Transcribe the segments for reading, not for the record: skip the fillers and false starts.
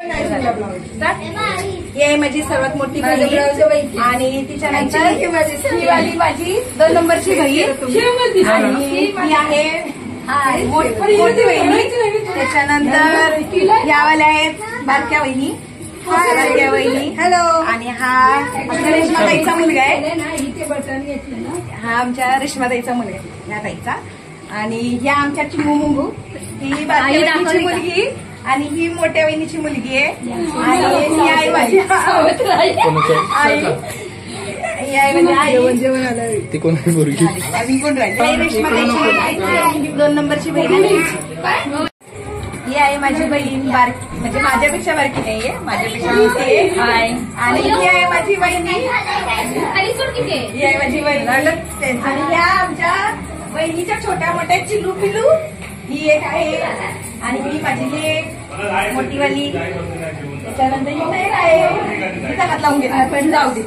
ही आहे माझी सर्वात मोठी बहीण आणि तिच्यानंतर ही वाली माझी 2 नंबरची बहीण आणि ही आहे मोठी बहिणी. त्याच्यानंतर यावाल्या आहेत बारक्या बहिणी. बारक्या बहिणी. हॅलो. आणि हा आमच्या रेश्माताईचा मुलगा आहे. हा आमच्या रेश्माताईचा मुलगा आहे ह्या ताईचा. आणि ह्या आमच्या चिमू मुंगू ही बारक्या बहिणीची मुलगी आणि ही मोठ्या बहिणीची मुलगी आहे. आणि ही आहे माझी जेवण आलं ती कोणाची मुलगी आम्ही कोण राहिली रेश्माताईची 2 नंबरची बहीण. ही आहे माझी बहीण बारकी म्हणजे माझ्यापेक्षा बारकी नाहीये माझ्यापेक्षा मोठी आहे. आणि ही आहे माझी बहिणी. ही आहे माझी बहीण. आणि ह्या आमच्या बहिणीच्या छोट्या मोठ्या चिलू पिलू ही एक आहे. आणि ही माझी लेक मोठीवाली. त्याच्यानंतर ही नाही आहे तिचा हात लावून घेतला पण जाऊ दे.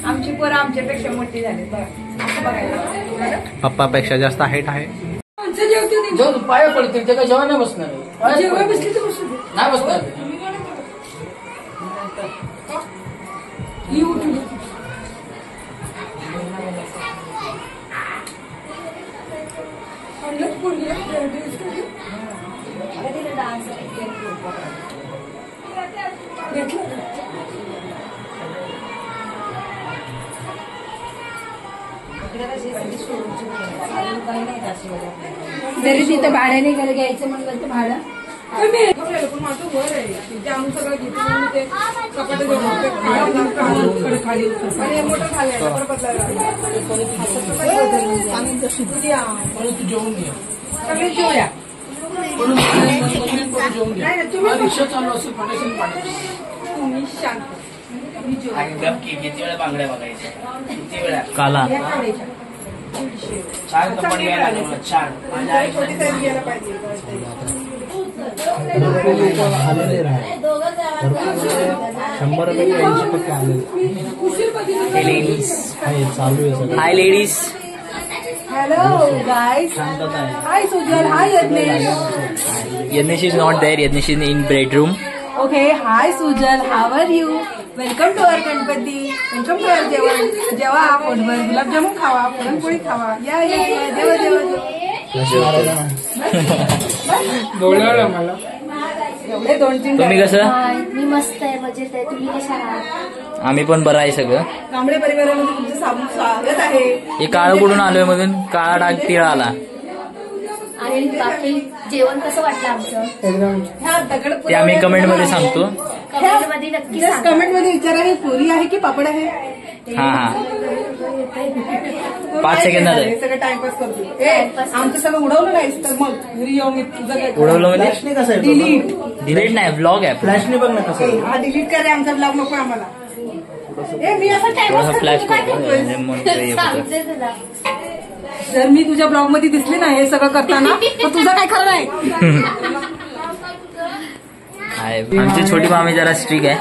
आमची पोरं आमच्यापेक्षा मोठी झाली. पप्पापेक्षा जास्त हाईट आहे. जेव्हा पाया पडतील ते काय जेव्हा नाही बसणार. जेव्हा बसली तर बसू नाही बसणार. जरी तिथं भाड्याने घर घ्यायचं म्हणलं तर भाडं माझं घर आहे ते आम्ही सगळं घेतो. ते कपाट खाली मोठं खाली जेवून घ्या सगळे जेवूया. रिक्षा चालू असेल पटेशन तुम्ही शांत किती वेळा बांगड्या बघायच्या किती वेळा काला छान कपडे घ्यायला लागले. छान माझ्या hi ladies. Hello guys. Hi Sujal. Hi Yadnesh. Yadnesh is not there. Yadnesh is in bedroom. Okay. Hi Sujal. How are you. Welcome to our Ganpati. Welcome to our जेवण. जेवा पोटभर गुलाबजामुन खावा पुरणपोळी खावा. या जेवा जेवा मला एवढे 2-3. तुम्ही कसं? मी मस्त आहे मजेत आहे. तुम्ही कशा आहात? आम्ही पण बरं आहे सगळं. कांबळे परिवारामध्ये तुमचं स्वागत आहे. हे काळं कुठून आलोय मधून काळा डाग तिळा आला. आणि बाकी जेवण कसं वाटलं आमचं ते आम्ही कमेंट मध्ये सांगतो. कमेंट मध्ये नक्की सांगा. कमेंट मध्ये विचारा हे पुरी आहे की पापड आहे. हा 5 सेकंदात आहे. सगळं टाइमपास करतो. आमचं सगळं उडवलं नाहीस तर मग घरी येऊन तुझं उडवलं म्हणजे डिलीट नाही ब्लॉग आहे. फ्लॅशने बघ ना कसं. हा डिलीट करे आमचा ब्लॉग नको आम्हाला. मी असं टाइमपास फ्लॅश सांगते तुला. जर मी तुझ्या ब्लॉग मध्ये दिसले ना हे सगळं करताना तर तुझं काय खरं नाही. आमची छोटी मामी जरा स्ट्रिक आहे.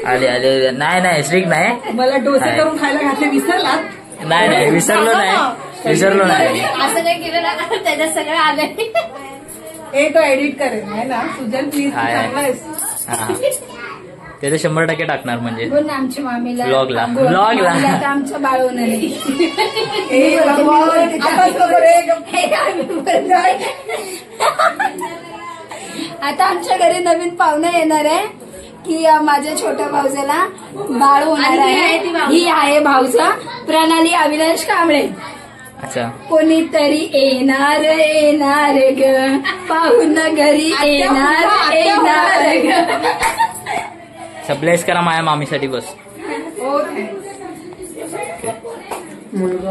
आले नाही स्ट्रिक नाही. मला डोसे करून खायला घातले विसरलात. नाही विसरलो नाही. असं काही केलं ना त्याच्यात सगळं आलंय. तो एडिट करेल आहे ना सुजल प्लीज. ते तर 100% टाकणार म्हणजे बोल आमच्या मामीला ब्लॉगला आमच्या बाळवून आता आमच्या घरी नवीन पाहुणा येणार आहे की माझ्या छोट्या भाऊजाला बाळ होणार आहे. ही आहे भाऊजा प्रणाली अविनाश कांबळे. अच्छा. कोणीतरी येणार ग पाहून घरी येणार ग. ब्लेस करा माझ्या मामीसाठी बस.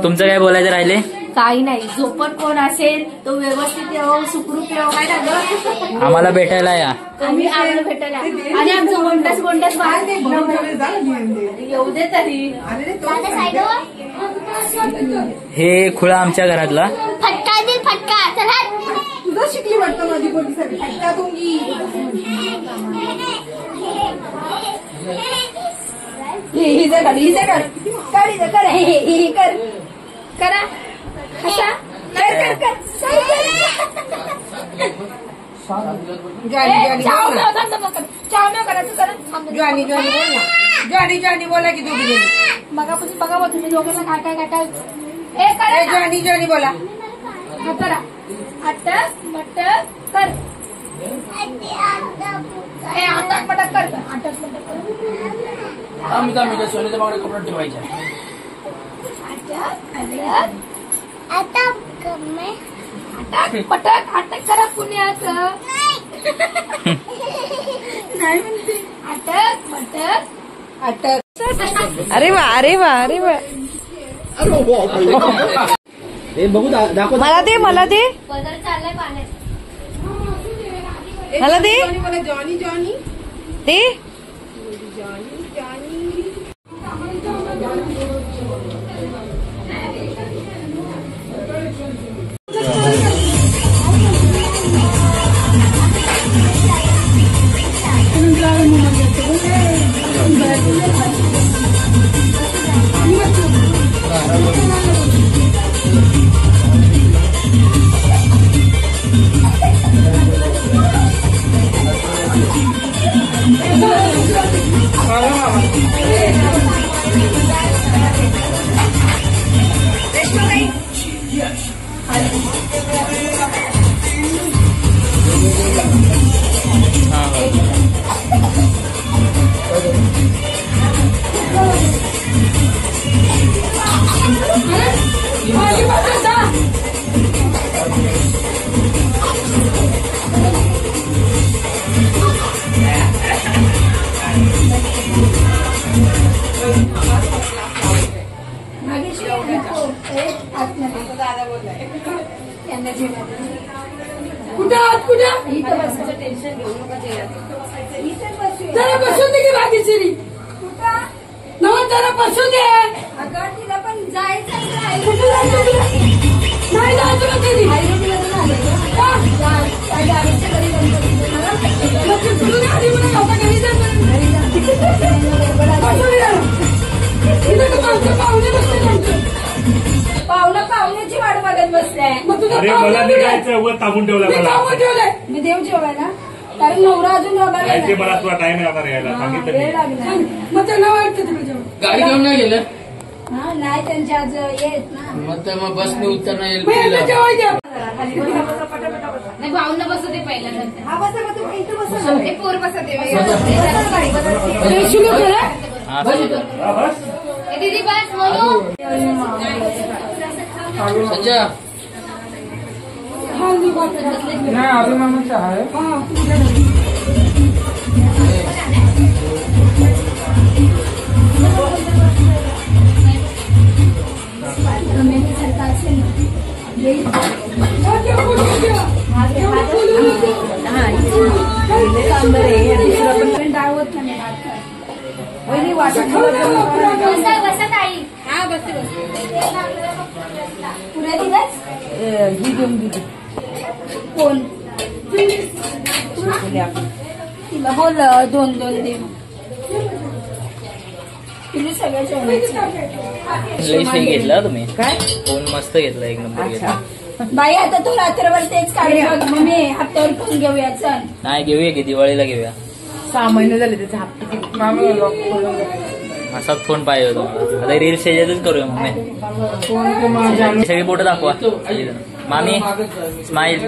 तुमचं काय बोलायचं राहिले? काही नाही. जो पण कोण असेल तो व्यवस्थित येऊ सुखरूप येऊ. काय झालं आम्हाला भेटायला या. आम्ही आम्हाला भेटायला आणि आमचं गोंडस येऊ दे तरी. हे खुळा आमच्या घरातला फटका दे फटका. चला तुझं शिकली वाटतं माझी पोलीसाठी फटका तुंगी. जॉनी बोल ना. जॉनी बोला की दोघी जणी. बघा तुम्ही दोघांना काय जॉनी बोला. करा अटक मटक कर. अटक मटक कर. आम्ही सोन्याच्या मागडे कपडे ठेवायचे. अटक पटक अटक करा पुण्याचं. नाही म्हणते. अटक मटक अटक. अरे वा. बघू दाखव. मला दे पदर चाललाय पाण्यात. मला दे. जॉनी दे. कुठं टेन्शन घेऊ नका. जरा बसून दे की बाकीची जरा बसू दे. अगं तिला पण जायचं नाही जायचं ना तिने. गाडीच्या घरी पाहुण्याची वाट बघत बसलाय. अरे मला निघायचं वर ताबून ठेवलं मला. मी देव जेवायला कारण नवरा अजून जायचे मला तुला टाइम येणार यायला सांगितलं वेळ लागला. मग त्यांना वाटतं तिकडे जेवण. गाडी घेऊन नाही गेलं. हा नाही त्यांचे आज येत ना. मग बसने उतरणं येईल. नाही भाऊंना बसते पहिला नंतर. हा बसा तू इथं बसा. ते पोर बसते दीदी बस म्हणू. संजय हा बसते पुऱ्या दिलास ही घेऊन दिली. कोण तिला बोल 2 दे. तिने सगळ्या जेवणाची लई स्टे घेतला तुम्ही. काय फोन मस्त घेतला. एक नंबर घेतला. बाई आता तू रात्रभर तेच काढे बघ. मम्मी हप्त्यावर फोन घेऊया चल. नाही घेऊया की दिवाळीला घेऊया. 6 महिने झाले त्याचे हप्ते. असाच फोन पाहिजे होतो. आता रील्स त्याच्यातच करूया मम्मी. सगळी फोटो दाखवा. मामी स्माईल.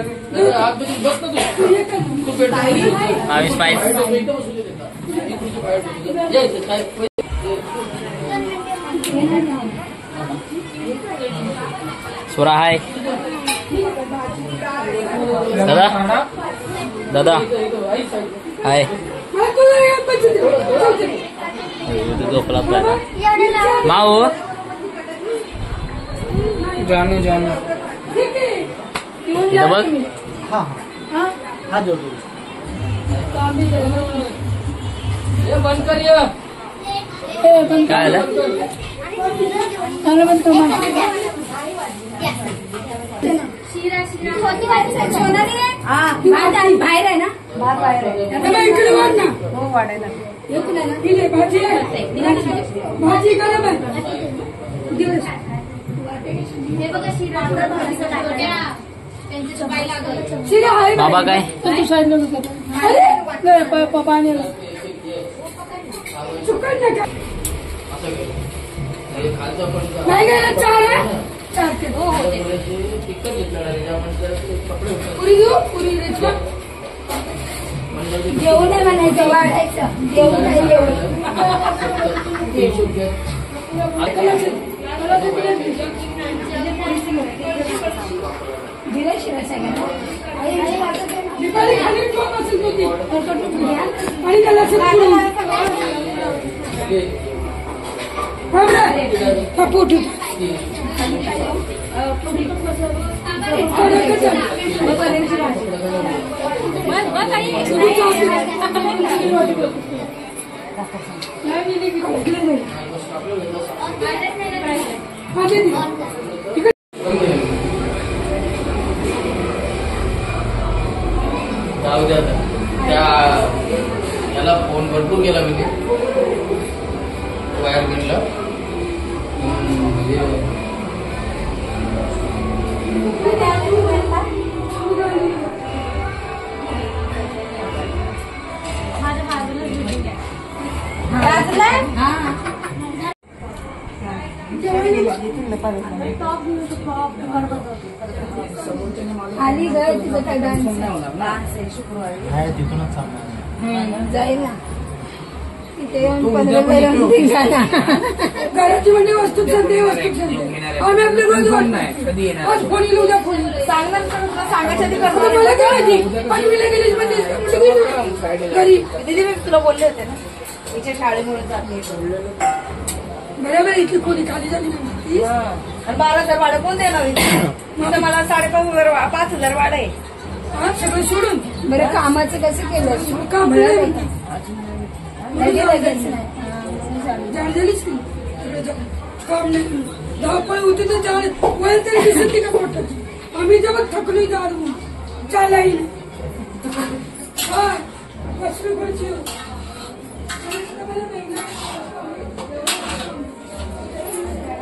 मामी स्माईल. स्वरा हाय. दादा हाय. झोपला माऊ. जानू इथं बघ. बंद कर. काय आलं. बाहेर आहे ना. बाहेर आहे. हो वाढायला. भाजी गरम आहे. हे बघा शिरा त्यांचे पाय लागल. शिरे आहे बाबा काय तू साईडला नको. अरे पप्पा आणि चुकत नका. नाही गेला 4 आहे 4 के. पुरी देऊ पुरी द्यायची. जेवण नाही म्हणायचं वाढायचं जेवण नाही जेवण. दिलं शिवाय सगळ्यांना खाली टोप असेल होती आणि त्याला पोटी जाऊ द्या त्याला फोन भरपूर केला मी वायर घेतला आली गय तिथं काय डान्स जाईल ना तिथे येऊन 15 घराची म्हणजे वस्तू चालते आम्ही आपले रोज आज फोन येईल उद्या फोन सांगणार तर तुला सांगायच्या आधी कसं मला काय माहिती पण मी गेली म्हणजे घरी दीदी मी तुला बोलले होते ना तिच्या शाळेमुळे जाते बरोबर इथली खोली खाली झाली नाही आणि 12,000 भाडं कोण देणार इथं मला 5,500 भाडं आहे. सगळं सोडून बरं कामाचं कसं केलं काम झालीच काम नाही धावपळ होती तर वय तरी दिसत का पोटाची. आम्ही जेव्हा थकलो दारू चालाही बसलो पडची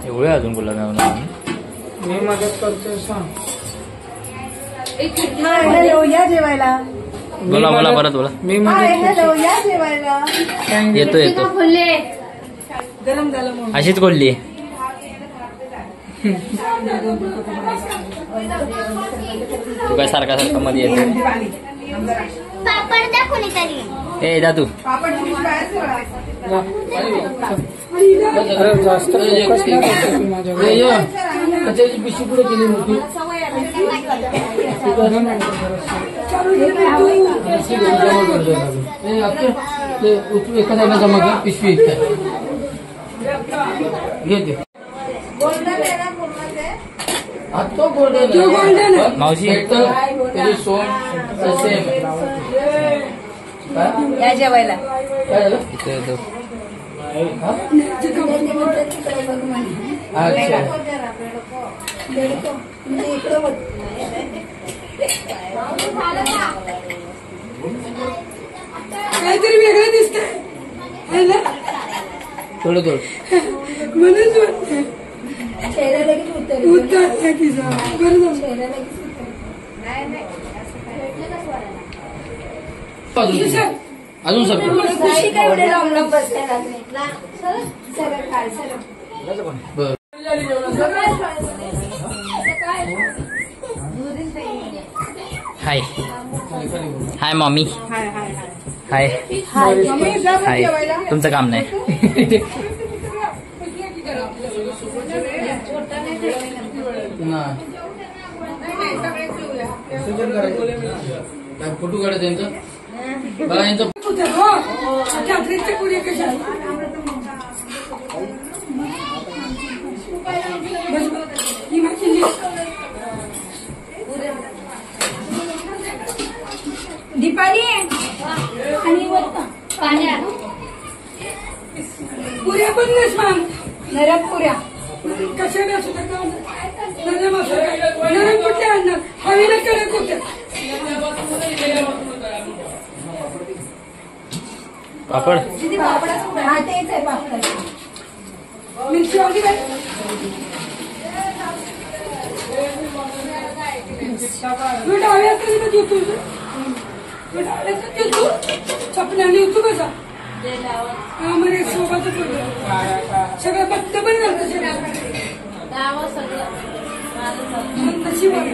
एवढे अजून बोला नाही मी मदत करतोय सांग. हॅलो या जेवायला. बोला बोला परत बोला. मी हॅलो या जेवायला. येतो येतो. फुले गरम झालं मग. अशीच बोलली. तू काय सारखा सारखा मध्ये येतो. पापड द्या कोणीतरी. ए जा तू. पापड जास्त कचऱ्याची पिशवी पुढे केली होती एका जागा जमा घ्या पिशवी घेते तो गोल्डन मावशी सोन या जेवायला. काय झालं इथं येतो. अच्छा काहीतरी वेगळं दिसतंय थोडं थोडं म्हणूनच वाटतंय चेहरा लगेच उतरला. उतरला तिचा बरं झालं. चेहरा लगेच अजून सगळं खुशी काय एवढे लांब लांब बसते रात्रीला. सरळ खाल सरळ. बरं हाय हाय मम्मी. हाय हाय. तुमचं काम नाही. काय फोटो काढायचं यांचं बघा यांचं रात्रीच्या पुढे कशा दीपाली आणि पाण्यात पुऱ्या पण नस मग नरम पुऱ्या कशा असू नरम असू नरम कुठे आणणार हवेला कडक होत्या. पापड हा तेच आहे पापड. मिरची वाली काय मी डाव्या हाताने देतो मी डाव्या हातात देतो छपण्याने येतो कसा हा म्हणजे सोबतच सगळं बत्त पण घालतो तशी बघ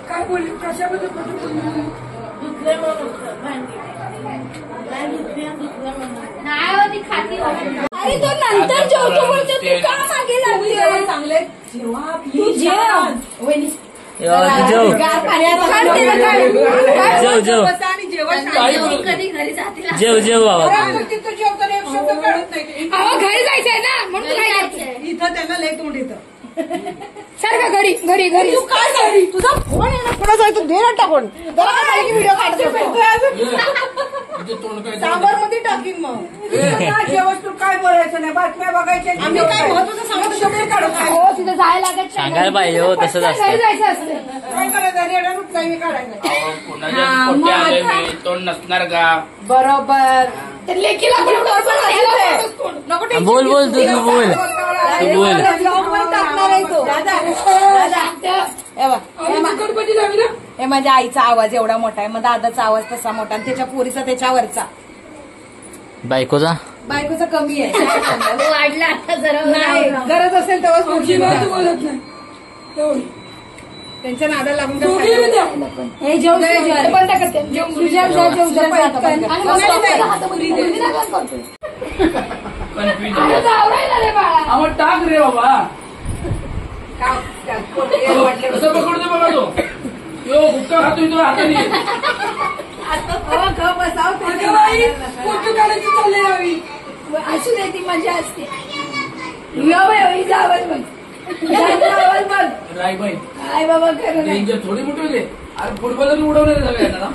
काय बोलली कशाबद्दल नाही होती खाती अरे तो नंतर जेवतो बोलतो तू का मागे लागली चांगले तू जेव जेव आणि जेवण कधी घरी जाते जेव बाबा तिथं जेवताना एक शब्द कळत नाही अहो घरी जायचंय ना म्हणून काय इथं त्यांना लय तोंड येतं सारखा घरी घरी घरी तू काय झाली तुझा फोन आहे ना कोणाचा आहे तू दे ना टाकून व्हिडिओ काढतो सांबर मध्ये टाकीन मग जेवण तू काय बोलायचं नाही बातम्या बघायच्या आम्ही काय महत्वाचं सांगतो ते काढत हो तिथं जायला लागत सांगायला पाहिजे हो तसंच असतं घरी जायचं असतं काय करायचं रेड्यानं काही काढायचं तोंड नसणार का बरोबर तर लेकीला पण नको बोल बोल तू बोल टाकणार आहे तो गणपती लावी ना हे माझ्या आईचा आवाज एवढा मोठा आहे मग दादाचा आवाज तसा मोठा आणि त्याच्या पोरीचा त्याच्यावरचा बायकोचा बायकोचा कमी आहे वाढला आता जरा नाही गरज असेल तेव्हाच तुझी पोरगी बात बोलत नाही एवढी त्यांच्या नादाला लागून काय दोघी फायदा बी द्या. हे जेव बंद करते तुझ्या रे बाळा आम्हाला टाक रे बाबा कसं पकडतो बाबा तो यो गुटखा खातोय तो हाताने अगं बाई फोटो काढायची चालले हवी असू दे ती मजा असते हिचा आवाज बघ आवाज बघ राय बाई काय बाबा खरं नाही डेंजर थोडी मोठी होते अरे फुटबॉलर उडवणार सगळ्यांना ना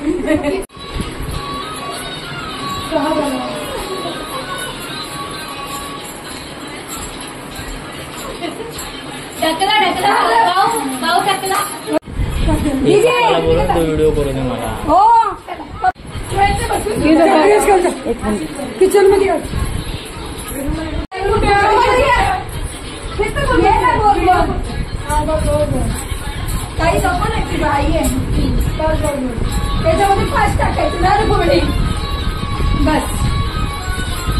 ढकला भाऊ ढकला मला बोलून तो व्हिडिओ करू दे मला हो किचन मध्ये काही नको नाही ती बाई आहे त्याच्यामध्ये फास्ट टाकायचं ना रे कोरडी बस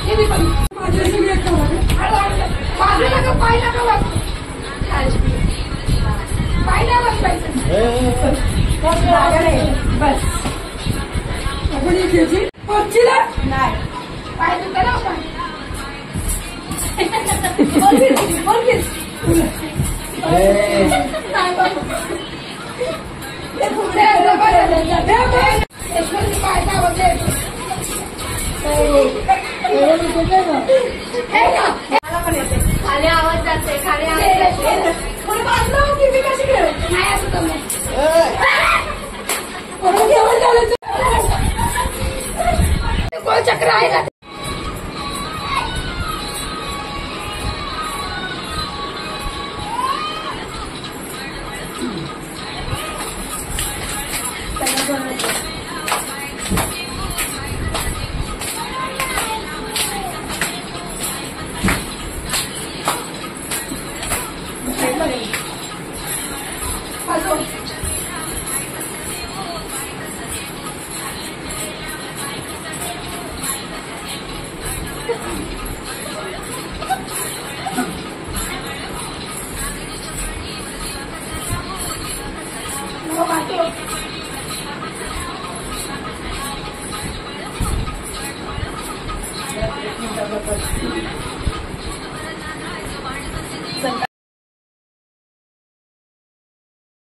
किती पण माझ्या सगळी एक माझं नका पाय नका बघ पाय नाही बसवायचं बस आपण एक घ्यायची पच्चीला नाही पाय दुखा ना आपण खाली आवाज जाते खाली आवाज जाते चक्र आहे ना बरोबर